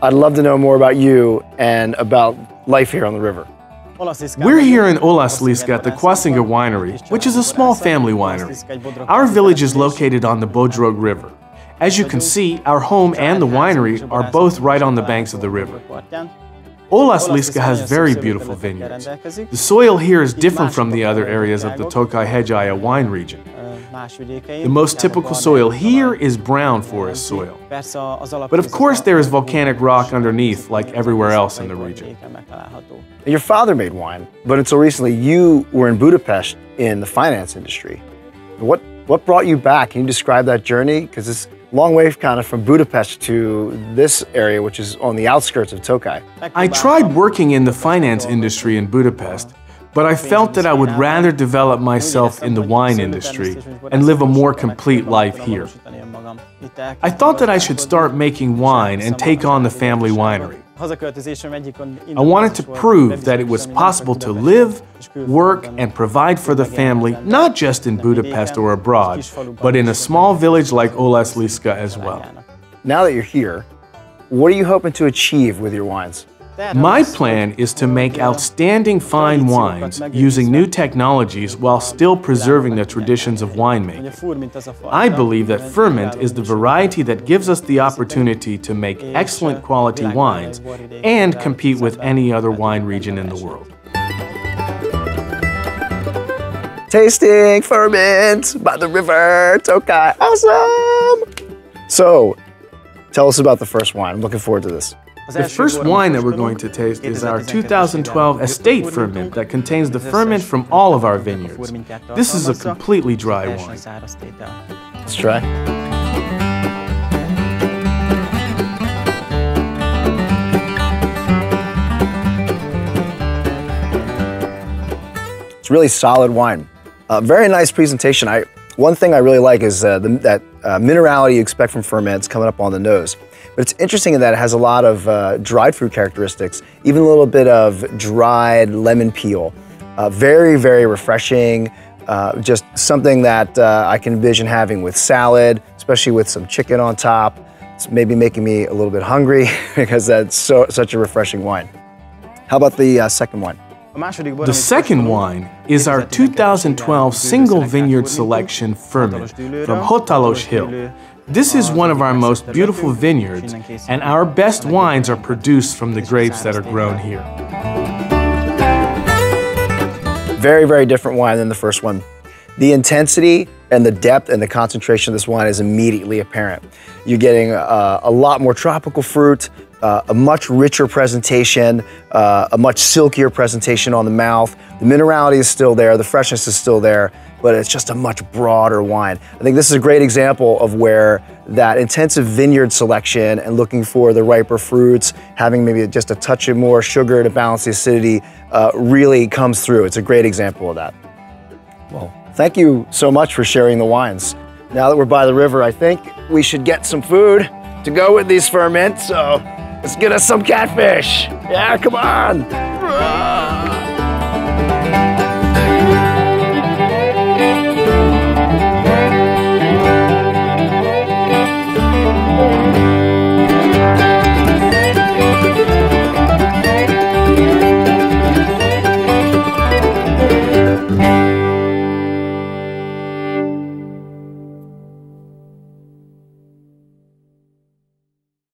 I'd love to know more about you and about life here on the river. We're here in Olaszliska at the Kvaszinger Winery, which is a small family winery. Our village is located on the Bodrog River. As you can see, our home and the winery are both right on the banks of the river. Olaszliska has very beautiful vineyards. The soil here is different from the other areas of the Tokaj-Hegyalja wine region. The most typical soil here is brown forest soil. But of course there is volcanic rock underneath, like everywhere else in the region. Your father made wine, but until recently you were in Budapest in the finance industry. What brought you back? Can you describe that journey? Because it's a long way kind of from Budapest to this area, which is on the outskirts of Tokaj. I tried working in the finance industry in Budapest, but I felt that I would rather develop myself in the wine industry and live a more complete life here. I thought that I should start making wine and take on the family winery. I wanted to prove that it was possible to live, work, and provide for the family, not just in Budapest or abroad, but in a small village like Olaszliska as well. Now that you're here, what are you hoping to achieve with your wines? My plan is to make outstanding fine wines using new technologies while still preserving the traditions of winemaking. I believe that Furmint is the variety that gives us the opportunity to make excellent quality wines and compete with any other wine region in the world. Tasting Furmint by the river, Tokaj. Awesome! So, tell us about the first wine. I'm looking forward to this. The first wine that we're going to taste is our 2012 Estate Furmint that contains the ferment from all of our vineyards. This is a completely dry wine. Let's try. It's really solid wine. Very nice presentation. One thing I really like is that minerality you expect from Furmint's coming up on the nose. But it's interesting in that it has a lot of dried fruit characteristics, even a little bit of dried lemon peel. Very, very refreshing. Just something that I can envision having with salad, especially with some chicken on top. It's maybe making me a little bit hungry because that's such a refreshing wine. How about the second wine? The second wine is our 2012 single vineyard selection Furmint from Hotalos Hill. This is one of our most beautiful vineyards, and our best wines are produced from the grapes that are grown here. Very, very different wine than the first one. The intensity and the depth and the concentration of this wine is immediately apparent. You're getting a lot more tropical fruit, a much richer presentation, a much silkier presentation on the mouth. The minerality is still there, the freshness is still there, but it's just a much broader wine. I think this is a great example of where that intensive vineyard selection and looking for the riper fruits, having maybe just a touch of more sugar to balance the acidity, really comes through. It's a great example of that. Well, thank you so much for sharing the wines. Now that we're by the river, I think we should get some food to go with these Furmint, so let's get us some catfish. Yeah, come on.